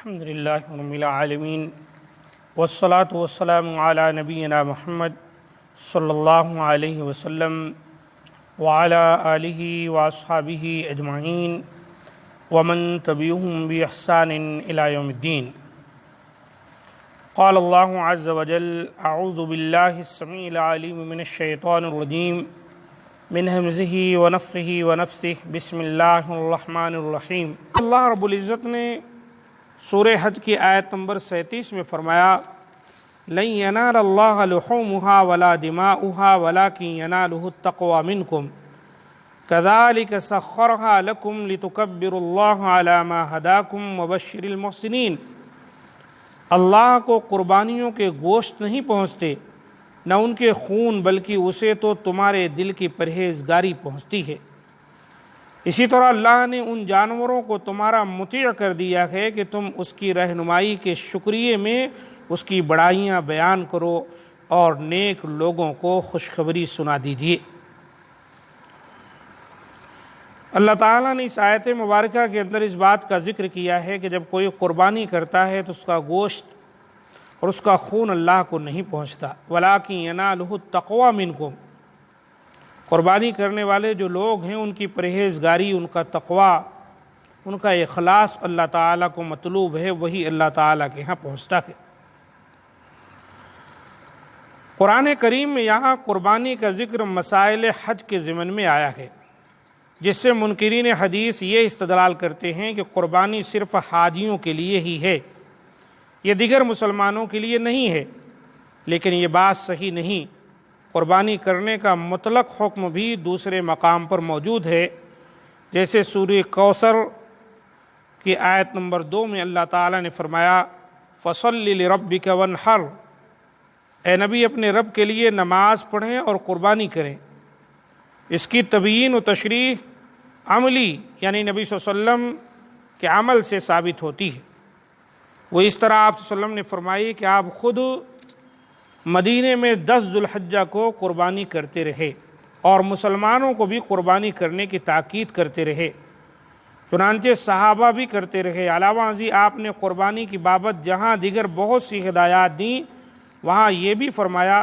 الحمد للہ رب العالمین والصلاة والسلام علی نبینا محمد صلی اللہ علیہ وسلم وعلی آلہ واصحابہ اجمعین ومن تبعہم بإحسان الی یوم الدین۔ قال اللہ عز وجل اعوذ باللہ السمیع العلیم من الشیطان الرجیم من ہمزہ ونفخہ ونفثہ بسم اللہ الرحمن الرحیم۔ اللہ رب العزت نے سورہ حج کی آیت نمبر 37 میں فرمایا لن ینال اللہ لحومہا ولا دماؤہا ولکن ینالہ التقوی منکم کذالک سخرہا لکم لتکبروا اللہ علی ما ہداکم وبشر المحسنین۔ اللہ کو قربانیوں کے گوشت نہیں پہنچتے نہ ان کے خون، بلکہ اسے تو تمہارے دل کی پرہیزگاری پہنچتی ہے۔ اسی طرح اللہ نے ان جانوروں کو تمہارا مطیع کر دیا ہے کہ تم اس کی رہنمائی کے شکریے میں اس کی بڑائیاں بیان کرو اور نیک لوگوں کو خوشخبری سنا دیجیے۔ اللہ تعالیٰ نے اس آیت مبارکہ کے اندر اس بات کا ذکر کیا ہے کہ جب کوئی قربانی کرتا ہے تو اس کا گوشت اور اس کا خون اللہ کو نہیں پہنچتا، وَلَٰكِن يَنَالُهُ التَّقْوَىٰ مِنْكُمْ۔ قربانی کرنے والے جو لوگ ہیں ان کی پرہیزگاری، ان کا تقویٰ، ان کا اخلاص اللہ تعالیٰ کو مطلوب ہے، وہی اللہ تعالیٰ کے ہاں پہنچتا ہے۔ قرآن کریم میں یہاں قربانی کا ذکر مسائل حج کے ضمن میں آیا ہے، جس سے منکرین حدیث یہ استدلال کرتے ہیں کہ قربانی صرف حاجیوں کے لیے ہی ہے، یہ دیگر مسلمانوں کے لیے نہیں ہے، لیکن یہ بات صحیح نہیں۔ قربانی کرنے کا مطلق حکم بھی دوسرے مقام پر موجود ہے، جیسے سورہ کوثر کی آیت نمبر 2 میں اللہ تعالیٰ نے فرمایا فَصَلِّ لِرَبِّكَ وَانْحَرْ، اے نبی اپنے رب کے لیے نماز پڑھیں اور قربانی کریں۔ اس کی تبیین و تشریح عملی یعنی نبی صلی اللہ علیہ وسلم کے عمل سے ثابت ہوتی ہے۔ وہ اس طرح آپ صلی اللہ علیہ وسلم نے فرمائی کہ آپ خود مدینے میں 10 ذو الحجہ کو قربانی کرتے رہے اور مسلمانوں کو بھی قربانی کرنے کی تاکید کرتے رہے، چنانچہ صحابہ بھی کرتے رہے۔ علاوہ ازیں آپ نے قربانی کی بابت جہاں دیگر بہت سی ہدایات دیں، وہاں یہ بھی فرمایا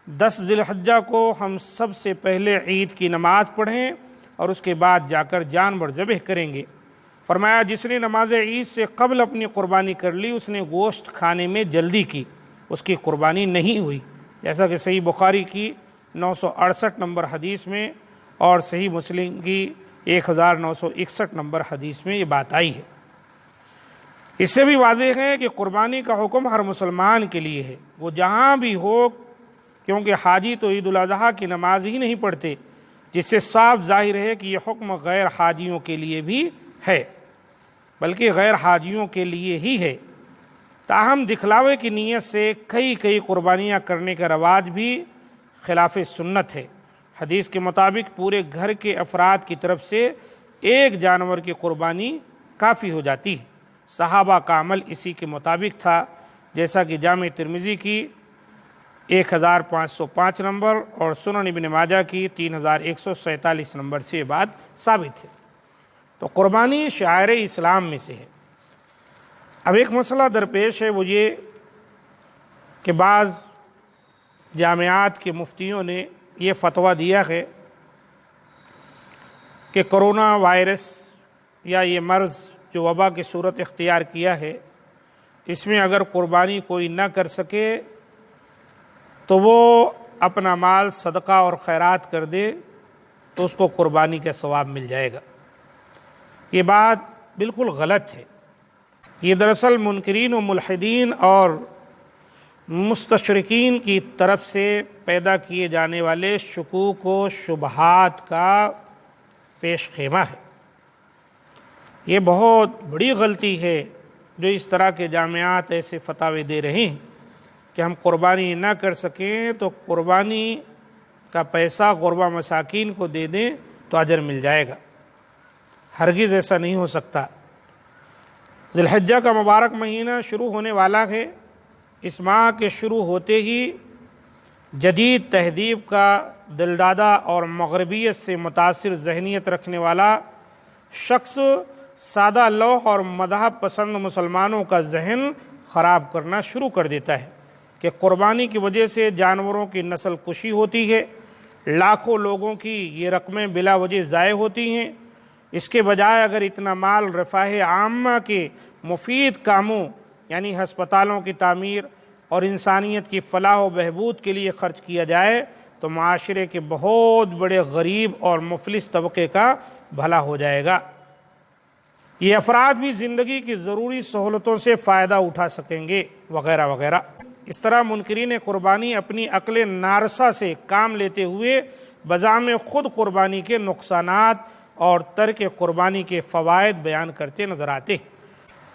10 ذی الحجہ کو ہم سب سے پہلے عید کی نماز پڑھیں اور اس کے بعد جا کر جانور ذبح کریں گے۔ فرمایا جس نے نماز عید سے قبل اپنی قربانی کر لی اس نے گوشت کھانے میں جلدی کی، اس کی قربانی نہیں ہوئی، جیسا کہ صحیح بخاری کی 968 نمبر حدیث میں اور صحیح مسلم کی 1961 نمبر حدیث میں یہ بات آئی ہے۔ اس سے بھی واضح ہے کہ قربانی کا حکم ہر مسلمان کے لیے ہے، وہ جہاں بھی ہو، کیونکہ حاجی تو عید الاضحیٰ کی نماز ہی نہیں پڑھتے، جس سے صاف ظاہر ہے کہ یہ حکم غیر حاجیوں کے لیے بھی ہے، بلکہ غیر حاجیوں کے لیے ہی ہے۔ تاہم دکھلاوے کی نیت سے کئی قربانیاں کرنے کا رواج بھی خلاف سنت ہے۔ حدیث کے مطابق پورے گھر کے افراد کی طرف سے ایک جانور کی قربانی کافی ہو جاتی ہے۔ صحابہ کا عمل اسی کے مطابق تھا، جیسا کہ جامع ترمذی کی 1505 نمبر اور سنن ابن ماجہ کی 3147 نمبر سے یہ بات ثابت ہے۔ تو قربانی شعائر اسلام میں سے ہے۔ اب ایک مسئلہ درپیش ہے، وہ یہ کہ بعض جامعات کے مفتیوں نے یہ فتویٰ دیا ہے کہ کرونا وائرس یا یہ مرض جو وبا کی صورت اختیار کیا ہے، اس میں اگر قربانی کوئی نہ کر سکے تو وہ اپنا مال صدقہ اور خیرات کر دے تو اس کو قربانی کا ثواب مل جائے گا۔ یہ بات بالکل غلط ہے۔ یہ دراصل منکرین و ملحدین اور مستشرقین کی طرف سے پیدا کیے جانے والے شکوک و شبہات کا پیش خیمہ ہے۔ یہ بہت بڑی غلطی ہے جو اس طرح کے جامعات ایسے فتاوے دے رہے ہیں کہ ہم قربانی نہ کر سکیں تو قربانی کا پیسہ غربا مساکین کو دے دیں تو اجر مل جائے گا۔ ہرگز ایسا نہیں ہو سکتا۔ ذی الحجہ کا مبارک مہینہ شروع ہونے والا ہے۔ اس ماہ کے شروع ہوتے ہی جدید تہذیب کا دلدادہ اور مغربیت سے متاثر ذہنیت رکھنے والا شخص سادہ لوح اور مذہب پسند مسلمانوں کا ذہن خراب کرنا شروع کر دیتا ہے کہ قربانی کی وجہ سے جانوروں کی نسل کشی ہوتی ہے، لاکھوں لوگوں کی یہ رقمیں بلا وجہ ضائع ہوتی ہیں۔ اس کے بجائے اگر اتنا مال رفاہ عامہ کے مفید کاموں یعنی ہسپتالوں کی تعمیر اور انسانیت کی فلاح و بہبود کے لیے خرچ کیا جائے تو معاشرے کے بہت بڑے غریب اور مفلس طبقے کا بھلا ہو جائے گا۔ یہ افراد بھی زندگی کی ضروری سہولتوں سے فائدہ اٹھا سکیں گے وغیرہ وغیرہ۔ اس طرح منکرین قربانی اپنی عقل نارسا سے کام لیتے ہوئے بذام خود قربانی کے نقصانات اور ترک قربانی کے فوائد بیان کرتے نظر آتے ہیں،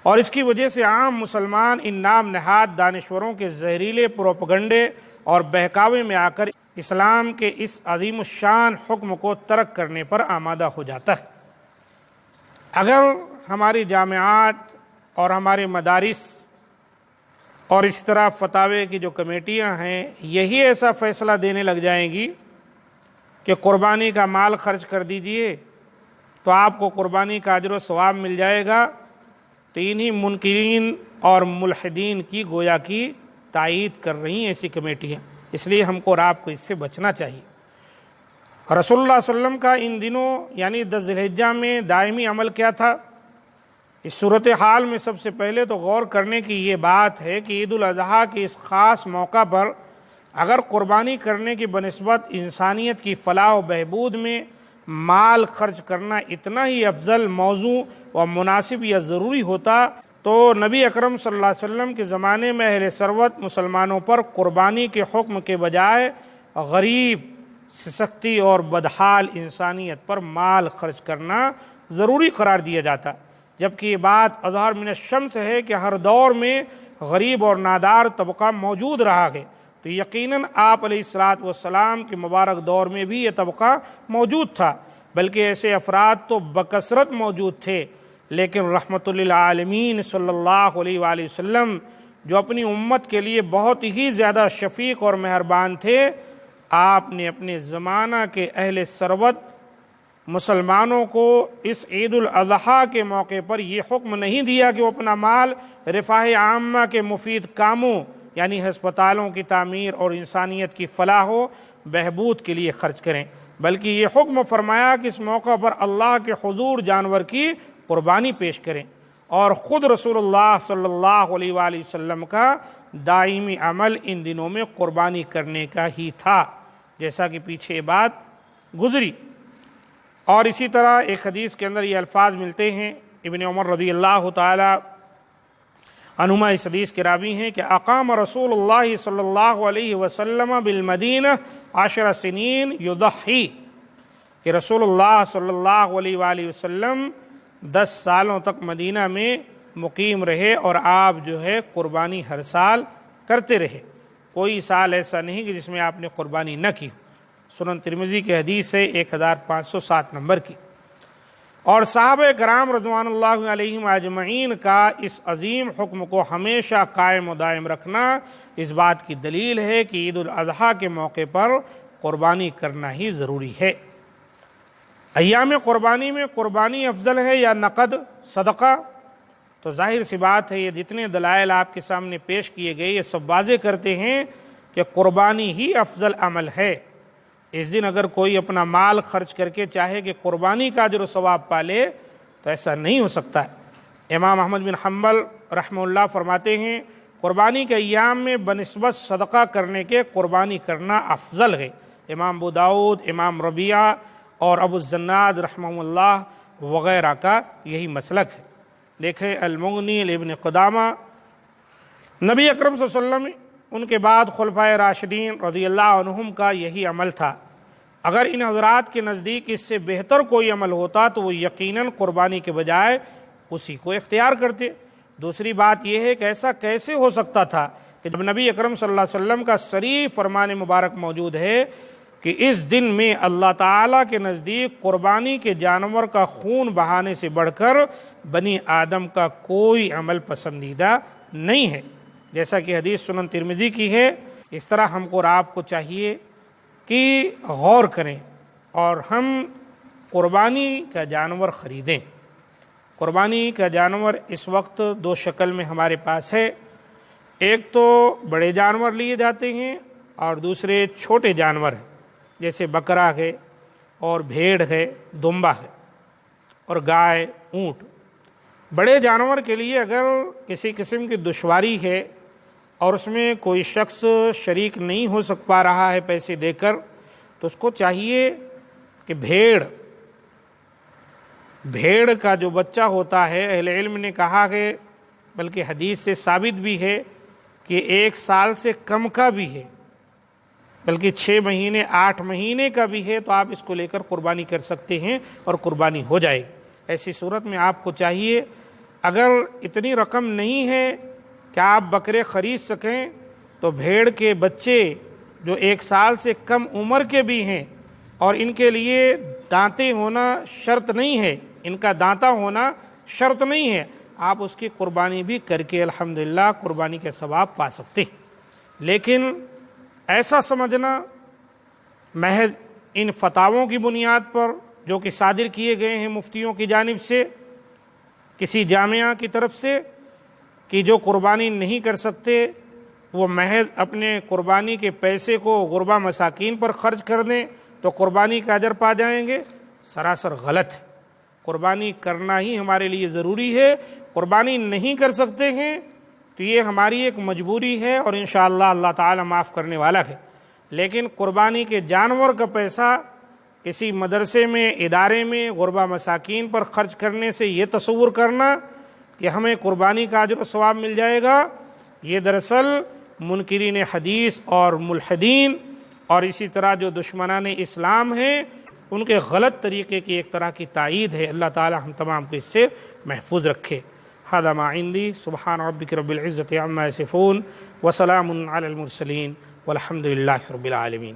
اور اس کی وجہ سے عام مسلمان ان نام نہاد دانشوروں کے زہریلے پروپگنڈے اور بہکاوے میں آ کر اسلام کے اس عظیم الشان حکم کو ترک کرنے پر آمادہ ہو جاتا ہے۔ اگر ہماری جامعات اور ہمارے مدارس اور اس طرح فتاوے کی جو کمیٹیاں ہیں یہی ایسا فیصلہ دینے لگ جائیں گی کہ قربانی کا مال خرچ کر دیجئے تو آپ کو قربانی کا اجر و ثواب مل جائے گا، تو انہی منکرین اور ملحدین کی گویا کی تائید کر رہی ہیں ایسی کمیٹیاں۔ اس لیے ہم کو اور آپ کو اس سے بچنا چاہیے۔ رسول اللہ صلی اللہ علیہ وسلم کا ان دنوں یعنی 10 ذی الحجہ میں دائمی عمل کیا تھا؟ اس صورتحال میں سب سے پہلے تو غور کرنے کی یہ بات ہے کہ عید الاضحیٰ کے اس خاص موقع پر اگر قربانی کرنے کی بنسبت انسانیت کی فلاح و بہبود میں مال خرچ کرنا اتنا ہی افضل موضوع و مناسب یا ضروری ہوتا تو نبی اکرم صلی اللہ علیہ وسلم کے زمانے میں اہل ثروت مسلمانوں پر قربانی کے حکم کے بجائے غریب، سستی اور بدحال انسانیت پر مال خرچ کرنا ضروری قرار دیا جاتا، جبکہ یہ بات اظہر من الشمس ہے کہ ہر دور میں غریب اور نادار طبقہ موجود رہا ہے، تو یقیناً آپ علیہ الصلوۃ والسلام کے مبارک دور میں بھی یہ طبقہ موجود تھا، بلکہ ایسے افراد تو بکثرت موجود تھے، لیکن رحمت للعالمین صلی اللہ علیہ وآلہ وسلم جو اپنی امت کے لیے بہت ہی زیادہ شفیق اور مہربان تھے، آپ نے اپنے زمانہ کے اہل ثروت مسلمانوں کو اس عید الاضحیٰ کے موقع پر یہ حکم نہیں دیا کہ وہ اپنا مال رفاہ عامہ کے مفید کاموں یعنی ہسپتالوں کی تعمیر اور انسانیت کی فلاح و بہبود کے لیے خرچ کریں، بلکہ یہ حکم فرمایا کہ اس موقع پر اللہ کے حضور جانور کی قربانی پیش کریں، اور خود رسول اللہ صلی اللہ علیہ وآلہ وسلم کا دائمی عمل ان دنوں میں قربانی کرنے کا ہی تھا، جیسا کہ پیچھے بات گزری۔ اور اسی طرح ایک حدیث کے اندر یہ الفاظ ملتے ہیں، ابن عمر رضی اللہ تعالی عنہما اس حدیث کے راوی ہیں کہ اقام رسول اللہ صلی اللہ علیہ وسلم بالمدینہ 10 سنین یضحی، کہ رسول اللہ صلی اللہ علیہ وآلہ وسلم 10 سالوں تک مدینہ میں مقیم رہے اور آپ جو ہے قربانی ہر سال کرتے رہے، کوئی سال ایسا نہیں کہ جس میں آپ نے قربانی نہ کی۔ سنن ترمذی کی حدیث ہے 1507 نمبر کی۔ اور صحابہ کرام رضوان اللہ علیہم اجمعین کا اس عظیم حکم کو ہمیشہ قائم و دائم رکھنا اس بات کی دلیل ہے کہ عید الاضحیٰ کے موقع پر قربانی کرنا ہی ضروری ہے۔ ایام قربانی میں قربانی افضل ہے یا نقد صدقہ؟ تو ظاہر سی بات ہے یہ جتنے دلائل آپ کے سامنے پیش کیے گئے یہ سب واضح کرتے ہیں کہ قربانی ہی افضل عمل ہے۔ اس دن اگر کوئی اپنا مال خرچ کر کے چاہے کہ قربانی کا اجر و ثواب پالے تو ایسا نہیں ہو سکتا ہے۔ امام احمد بن حنبل رحمہ اللہ فرماتے ہیں قربانی کے ایام میں بنسبت صدقہ کرنے کے قربانی کرنا افضل ہے۔ امام ابو داؤد، امام ربیعہ اور ابو الزناد رحمہ اللہ وغیرہ کا یہی مسلک ہے۔ دیکھیں المغنی لابن قدامہ، نبی اکرم صلی اللہ علیہ وسلم ان کے بعد خلفائے راشدین رضی اللہ عنہم کا یہی عمل تھا۔ اگر ان حضرات کے نزدیک اس سے بہتر کوئی عمل ہوتا تو وہ یقیناً قربانی کے بجائے اسی کو اختیار کرتے۔ دوسری بات یہ ہے کہ ایسا کیسے ہو سکتا تھا کہ جب نبی اکرم صلی اللہ علیہ وسلم کا صریح فرمان مبارک موجود ہے کہ اس دن میں اللہ تعالیٰ کے نزدیک قربانی کے جانور کا خون بہانے سے بڑھ کر بنی آدم کا کوئی عمل پسندیدہ نہیں ہے، جیسا کہ حدیث سنن ترمذی کی ہے۔ اس طرح ہم کو اور آپ کو چاہیے کہ غور کریں اور ہم قربانی کا جانور خریدیں۔ قربانی کا جانور اس وقت دو شکل میں ہمارے پاس ہے، ایک تو بڑے جانور لیے جاتے ہیں اور دوسرے چھوٹے جانور ہیں، جیسے بکرا ہے اور بھیڑ ہے، دمبا ہے اور گائے، اونٹ۔ بڑے جانور کے لیے اگر کسی قسم کی دشواری ہے اور اس میں کوئی شخص شریک نہیں ہو پا رہا ہے پیسے دے کر، تو اس کو چاہیے کہ بھیڑ کا جو بچہ ہوتا ہے، اہل علم نے کہا ہے، بلکہ حدیث سے ثابت بھی ہے کہ 1 سال سے کم کا بھی ہے، بلکہ 6 مہینے 8 مہینے کا بھی ہے، تو آپ اس کو لے کر قربانی کر سکتے ہیں اور قربانی ہو جائے گی۔ ایسی صورت میں آپ کو چاہیے، اگر اتنی رقم نہیں ہے کہ آپ بکرے خرید سکیں، تو بھیڑ کے بچے جو 1 سال سے کم عمر کے بھی ہیں اور ان کے لیے دانتے ہونا شرط نہیں ہے، ان کا دانتا ہونا شرط نہیں ہے، آپ اس کی قربانی بھی کر کے الحمدللہ قربانی کے ثواب پا سکتے ہیں۔ لیکن ایسا سمجھنا محض ان فتاووں کی بنیاد پر جو کہ صادر کیے گئے ہیں مفتیوں کی جانب سے، کسی جامعہ کی طرف سے، کہ جو قربانی نہیں کر سکتے وہ محض اپنے قربانی کے پیسے کو غربا مساکین پر خرچ کر دیں تو قربانی کا اجر پا جائیں گے، سراسر غلط ہے۔ قربانی کرنا ہی ہمارے لیے ضروری ہے۔ قربانی نہیں کر سکتے ہیں تو یہ ہماری ایک مجبوری ہے اور انشاءاللہ اللہ تعالی معاف کرنے والا ہے۔ لیکن قربانی کے جانور کا پیسہ کسی مدرسے میں، ادارے میں غربا مساکین پر خرچ کرنے سے یہ تصور کرنا کہ ہمیں قربانی کا اجر و ثواب مل جائے گا، یہ دراصل منکرین حدیث اور ملحدین اور اسی طرح جو دشمنان اسلام ہیں ان کے غلط طریقے کی ایک طرح کی تائید ہے۔ اللہ تعالی ہم تمام کو اس سے محفوظ رکھے۔ ھذا ما عندی، سبحان ربک رب العزۃ عما یصفون وسلام علی المرسلین والحمد للہ رب العالمین۔